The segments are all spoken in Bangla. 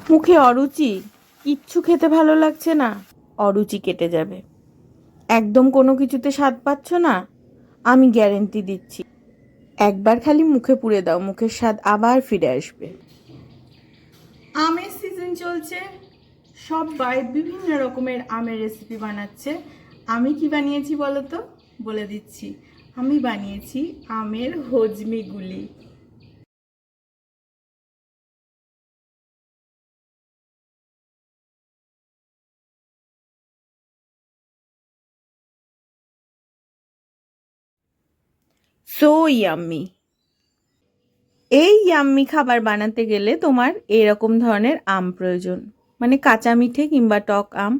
মুখে অরুচি, কিচ্ছু খেতে ভালো লাগছে না, অরুচি কেটে যাবে। একদম কোনো কিছুতে স্বাদ পাচ্ছ না, আমি গ্যারেন্টি দিচ্ছি একবার খালি মুখে পুড়ে দাও, মুখের স্বাদ আবার ফিরে আসবে। আমের সিজন চলছে, সবাই বিভিন্ন রকমের আমের রেসিপি বানাচ্ছে। আমি কি বানিয়েছি বলো তো? বলে দিচ্ছি, আমি বানিয়েছি আমের হজমিগুলি। So yummy. এই ইয়াম্মি খাবার বানাতে গেলে তোমার এরকম ধরনের আম প্রয়োজন, মানে কাঁচা মিঠে কিংবা টক আম।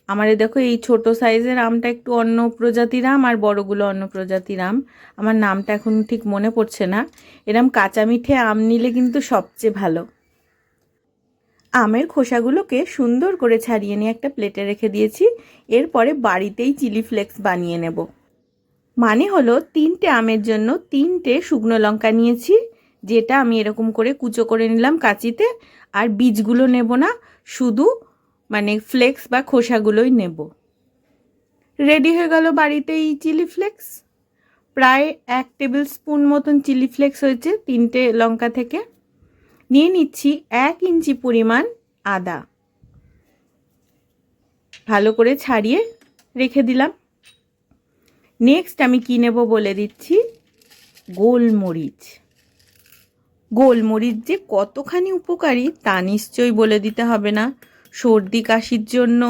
আমার দেখো এই ছোট সাইজের আমটা একটু অন্য প্রজাতির আম, আর বড়গুলো অন্য প্রজাতির আম। আমার নামটা এখন ঠিক মনে পড়ছে না। এরম কাঁচা মিঠে আম নিলে কিন্তু সবচেয়ে ভালো। আমের খোসাগুলোকে সুন্দর করে ছাড়িয়ে নিয়ে একটা প্লেটে রেখে দিয়েছি। এরপরে বাড়িতেই চিলি ফ্লেক্স বানিয়ে নেব। মানে হলো 3টে আমের জন্য 3টে শুকনো লঙ্কা নিয়েছি, যেটা আমি এরকম করে কুচো করে নিলাম কাঁচিতে। আর বীজগুলো নেব না, শুধু মানে ফ্লেক্স বা খোসাগুলোই নেব। রেডি হয়ে গেল বাড়িতেই চিলি ফ্লেক্স। প্রায় 1 টেবিল স্পুন মতন চিলি ফ্লেক্স হয়েছে 3টে লঙ্কা থেকে। নিয়ে নিচ্ছি 1 ইঞ্চি পরিমাণ আদা, ভালো করে ছাড়িয়ে রেখে দিলাম। নেক্সট আমি কি নেব বলে দিচ্ছি, গোলমরিচ। গোলমরিচ যে কতখানি উপকারী তা নিশ্চয়ই বলে দিতে হবে না। সর্দি কাশির জন্য,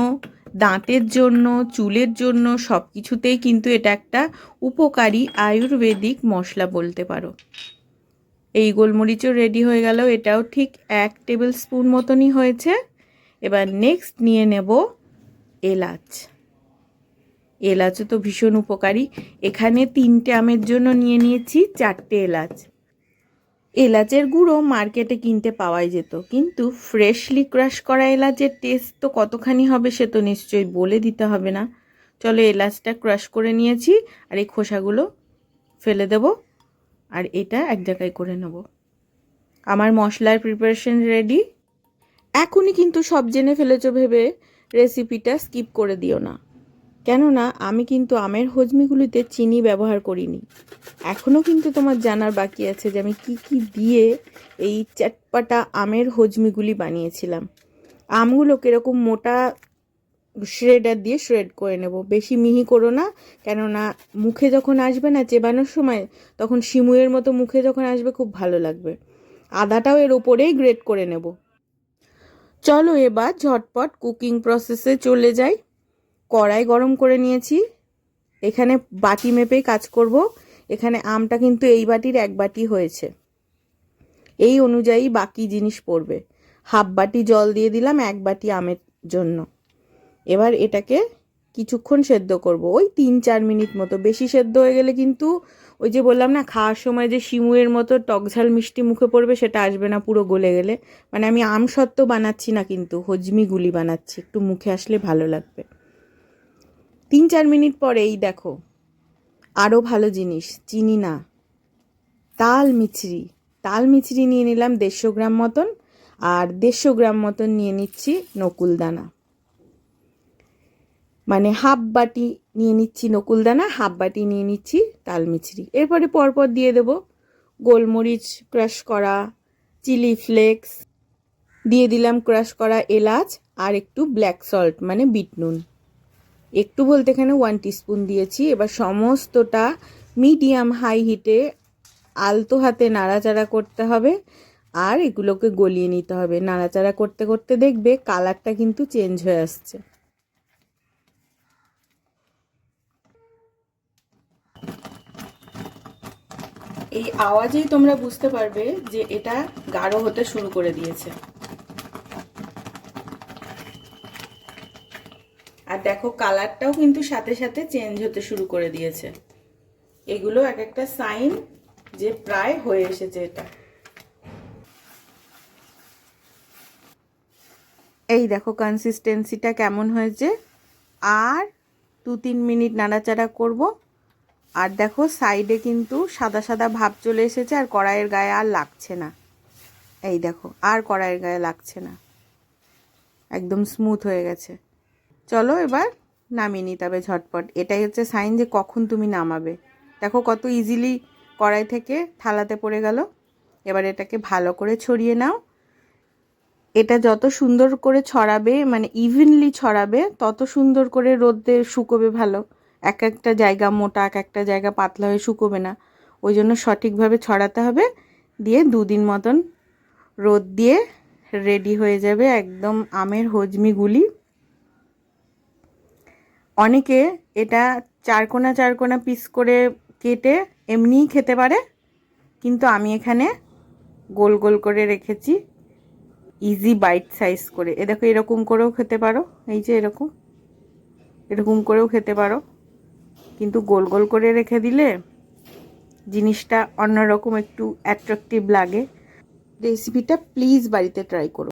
দাঁতের জন্য, চুলের জন্য সব কিছুতেই কিন্তু এটা একটা উপকারী আয়ুর্বেদিক মশলা বলতে পারো। এই গোলমরিচও রেডি হয়ে গেল, এটাও ঠিক 1 টেবিল স্পুন মতনই হয়েছে। এবার নেক্সট নিয়ে নেব এলাচ। এলাচও তো ভীষণ উপকারী। এখানে 3টে আমের জন্য নিয়ে নিয়েছি 4টে এলাচ। এলাচের গুঁড়ো মার্কেটে কিনতে পাওয়াই যেত, কিন্তু ফ্রেশলি ক্রাশ করা এলাচের টেস্ট তো কতখানি হবে সে তো নিশ্চয়ই বলে দিতে হবে না। চলো, এলাচটা ক্রাশ করে নিয়েছি, আর এই খোসাগুলো ফেলে দেব, আর এটা এক জায়গায় করে নেব। আমার মশলার প্রিপারেশন রেডি। এখনই কিন্তু সব জেনে ফেলেছো ভেবে রেসিপিটা স্কিপ করে দিও না, কেননা আমি কিন্তু আমের হজমিগুলিতে চিনি ব্যবহার করিনি। এখনও কিন্তু তোমার জানার বাকি আছে যে আমি কি কি দিয়ে এই চটপাটা আমের হজমিগুলি বানিয়েছিলাম। আমগুলো কীরকম মোটা শ্রেডার দিয়ে শ্রেড করে নেব, বেশি মিহি করো না, কেননা মুখে যখন আসবে না চেবানোর সময়, তখন শিমুয়ের মতো মুখে যখন আসবে খুব ভালো লাগবে। আদাটাও এর ওপরেই গ্রেট করে নেব। চলো এবার ঝটপট কুকিং প্রসেসে চলে যাই। কড়াই গরম করে নিয়েছি, এখানে বাটি মেপেই কাজ করব। এখানে আমটা কিন্তু এই বাটির 1 বাটি হয়েছে, এই অনুযায়ী বাকি জিনিস পড়বে। হাফ বাটি জল দিয়ে দিলাম 1 বাটি আমের জন্য। এবার এটাকে কিছুক্ষণ সেদ্ধ করব, ওই 3-4 মিনিট মতো। বেশি সেদ্ধ হয়ে গেলে কিন্তু ওই যে বললাম না, খাওয়ার সময় যে শিমুয়ের মতো টকঝাল মিষ্টি মুখে পড়বে, সেটা আসবে না পুরো গলে গেলে। মানে আমি আম সত্ত্ব বানাচ্ছি না, কিন্তু হজমিগুলি বানাচ্ছি, একটু মুখে আসলে ভালো লাগবে। 3-4 মিনিট পরে এই দেখো, আরও ভালো জিনিস, চিনি না, তাল মিছরি। তাল মিছরি নিয়ে নিলাম 150 গ্রাম মতন, আর 150 গ্রাম মতন নিয়ে নিচ্ছি নকুলদানা। মানে হাফ বাটি নিয়ে নিচ্ছি নকুলদানা, হাফ বাটি নিয়ে নিচ্ছি তাল মিছরি। এরপরে পরপর দিয়ে দেব গোলমরিচ ক্রাশ করা, চিলি ফ্লেক্স, দিয়ে দিলাম ক্রাশ করা এলাচ, আর একটু ব্ল্যাক সল্ট মানে বিট নুন। একটু বলতে এখানে 1 টিস্পুন দিয়েছি। এবার সমস্তটা মিডিয়াম হাই হিটে আলতো হাতে নাড়াচাড়া করতে হবে, আর এগুলোকে গলিয়ে নিতে হবে। নাড়াচাড়া করতে করতে দেখবে কালারটা কিন্তু চেঞ্জ হয়ে আসছে। এই আওয়াজেই তোমরা বুঝতে পারবে যে এটা গাঢ় হতে শুরু করে দিয়েছে। আর দেখো কালারটাও কিন্তু সাথে সাথে চেঞ্জ হতে শুরু করে দিয়েছে। এগুলো এক একটা সাইন যে প্রায় হয়ে এসেছে এটা। এই দেখো কনসিস্টেন্সিটা কেমন হয়েছে। আর 2-3 মিনিট নাড়াচাড়া করব। আর দেখো সাইডে কিন্তু সাদা সাদা ভাব চলে এসেছে, আর কড়াইয়ের গায়ে আর লাগছে না। এই দেখো, আর কড়াইয়ের গায়ে লাগছে না। একদম স্মুথ হয়ে গেছে। চলো এবার নামিয়ে নিতে হবে ঝটপট। এটাই হচ্ছে সাইন যে কখন তুমি নামাবে। দেখো কত ইজিলি কড়াই থেকে থালাতে পড়ে গেল। এবার এটাকে ভালো করে ছড়িয়ে নাও। এটা যত সুন্দর করে ছড়াবে, মানে ইভেনলি ছড়াবে, তত সুন্দর করে রোদে শুকোবে ভালো। এক একটা জায়গা মোটা, এক একটা জায়গা পাতলা হয়ে শুকোবে না। ওই জন্য সঠিকভাবে ছড়াতে হবে। দিয়ে 2 দিন মতন রোদ দিয়ে রেডি হয়ে যাবে একদম আমের হজমিগুলি। অনেকে এটা চারকোনা চারকোনা পিস করে কেটে এমনিই খেতে পারে, কিন্তু আমি এখানে গোল গোল করে রেখেছি, ইজি বাইট সাইজ করে। এ দেখো এরকম করেও খেতে পারো, এই যে এরকম এরকম করেও খেতে পারো, কিন্তু গোল গোল করে রেখে দিলে জিনিসটা অন্যরকম একটু অ্যাট্রাকটিভ লাগে। রেসিপিটা প্লিজ বাড়িতে ট্রাই করো।